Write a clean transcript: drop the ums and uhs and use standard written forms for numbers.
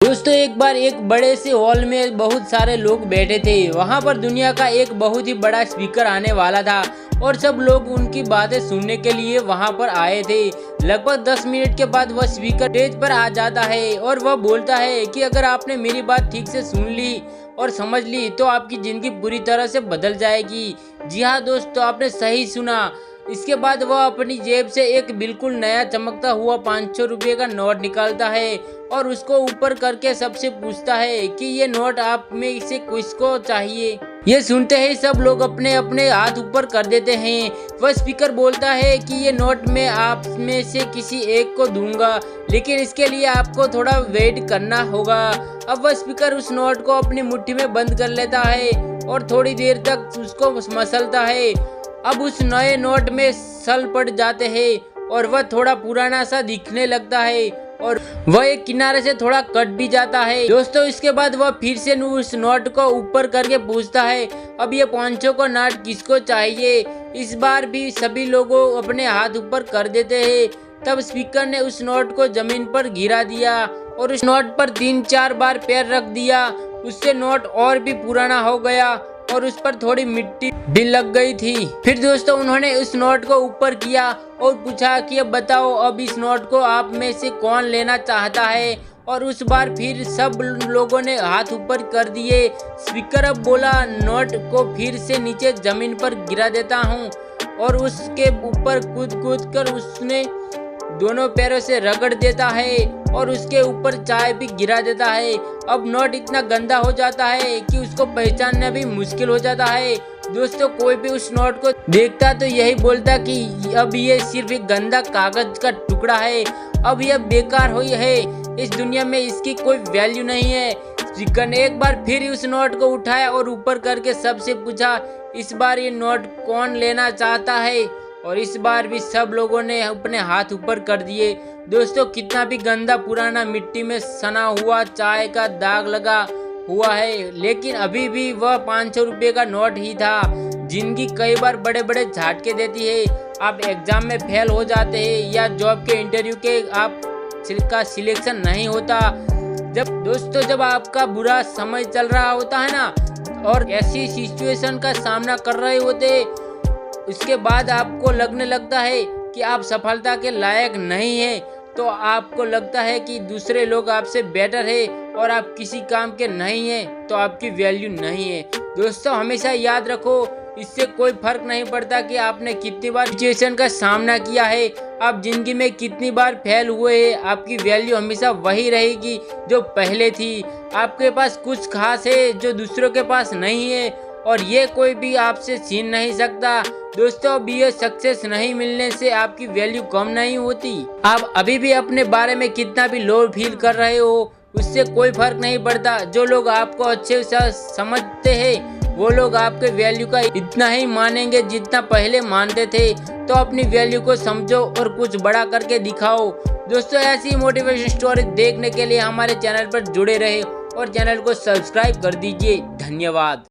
दोस्तों एक बार एक बड़े से हॉल में बहुत सारे लोग बैठे थे। वहां पर दुनिया का एक बहुत ही बड़ा स्पीकर आने वाला था और सब लोग उनकी बातें सुनने के लिए वहां पर आए थे। लगभग 10 मिनट के बाद वह स्पीकर स्टेज पर आ जाता है और वह बोलता है कि अगर आपने मेरी बात ठीक से सुन ली और समझ ली तो आपकी जिंदगी पूरी तरह से बदल जाएगी। जी हाँ दोस्तों, आपने सही सुना। इसके बाद वह अपनी जेब से एक बिल्कुल नया चमकता हुआ 500 रुपये का नोट निकालता है और उसको ऊपर करके सबसे पूछता है कि ये नोट आप में से किसको चाहिए। ये सुनते ही सब लोग अपने अपने हाथ ऊपर कर देते हैं। वह स्पीकर बोलता है कि ये नोट मैं आप में से किसी एक को दूंगा, लेकिन इसके लिए आपको थोड़ा वेट करना होगा। अब वह स्पीकर उस नोट को अपनी मुट्ठी में बंद कर लेता है और थोड़ी देर तक उसको मसलता है। अब उस नए नोट में सल पड़ जाते हैं और वह थोड़ा पुराना सा दिखने लगता है और वह एक किनारे से थोड़ा कट भी जाता है। दोस्तों इसके बाद वह फिर से उस नोट को ऊपर करके पूछता है, अब ये 500 का नोट किसको चाहिए। इस बार भी सभी लोगों अपने हाथ ऊपर कर देते हैं। तब स्पीकर ने उस नोट को जमीन पर गिरा दिया और उस नोट पर 3-4 बार पैर रख दिया। उससे नोट और भी पुराना हो गया और उस पर थोड़ी मिट्टी भी लग गई थी। फिर दोस्तों उन्होंने उस नोट को ऊपर किया और पूछा कि अब बताओ, अब इस नोट को आप में से कौन लेना चाहता है। और उस बार फिर सब लोगों ने हाथ ऊपर कर दिए। स्पीकर अब बोला, नोट को फिर से नीचे जमीन पर गिरा देता हूँ। और उसके ऊपर कूद कूद कर उसने दोनों पैरों से रगड़ देता है और उसके ऊपर चाय भी गिरा देता है। अब नोट इतना गंदा हो जाता है कि उसको पहचानना भी मुश्किल हो जाता है। दोस्तों कोई भी उस नोट को देखता तो यही बोलता कि अब ये सिर्फ एक गंदा कागज का टुकड़ा है, अब यह बेकार हुई है, इस दुनिया में इसकी कोई वैल्यू नहीं है। स्पीकर ने एक बार फिर उस नोट को उठाया और ऊपर करके सबसे पूछा, इस बार ये नोट कौन लेना चाहता है। और इस बार भी सब लोगों ने अपने हाथ ऊपर कर दिए। दोस्तों कितना भी गंदा पुराना मिट्टी में सना हुआ चाय का दाग लगा हुआ है, लेकिन अभी भी वह 500 रुपये का नोट ही था। जिंदगी कई बार बड़े बड़े झटके देती है। आप एग्जाम में फेल हो जाते हैं या जॉब के इंटरव्यू के आपका सिलेक्शन नहीं होता। जब आपका बुरा समय चल रहा होता है ना और ऐसी सिचुएशन का सामना कर रहे होते, उसके बाद आपको लगने लगता है कि आप सफलता के लायक नहीं हैं, तो आपको लगता है कि दूसरे लोग आपसे बेटर है और आप किसी काम के नहीं हैं, तो आपकी वैल्यू नहीं है। दोस्तों हमेशा याद रखो, इससे कोई फर्क नहीं पड़ता कि आपने कितनी बार सिचुएशन का सामना किया है, आप जिंदगी में कितनी बार फेल हुए हैं, आपकी वैल्यू हमेशा वही रहेगी जो पहले थी। आपके पास कुछ खास है जो दूसरों के पास नहीं है और ये कोई भी आपसे छीन नहीं सकता। दोस्तों अब ये सक्सेस नहीं मिलने से आपकी वैल्यू कम नहीं होती। आप अभी भी अपने बारे में कितना भी लो फील कर रहे हो, उससे कोई फर्क नहीं पड़ता। जो लोग आपको अच्छे से समझते हैं वो लोग आपके वैल्यू का इतना ही मानेंगे जितना पहले मानते थे। तो अपनी वैल्यू को समझो और कुछ बड़ा करके दिखाओ। दोस्तों ऐसी मोटिवेशन स्टोरी देखने के लिए हमारे चैनल पर जुड़े रहे और चैनल को सब्सक्राइब कर दीजिए। धन्यवाद।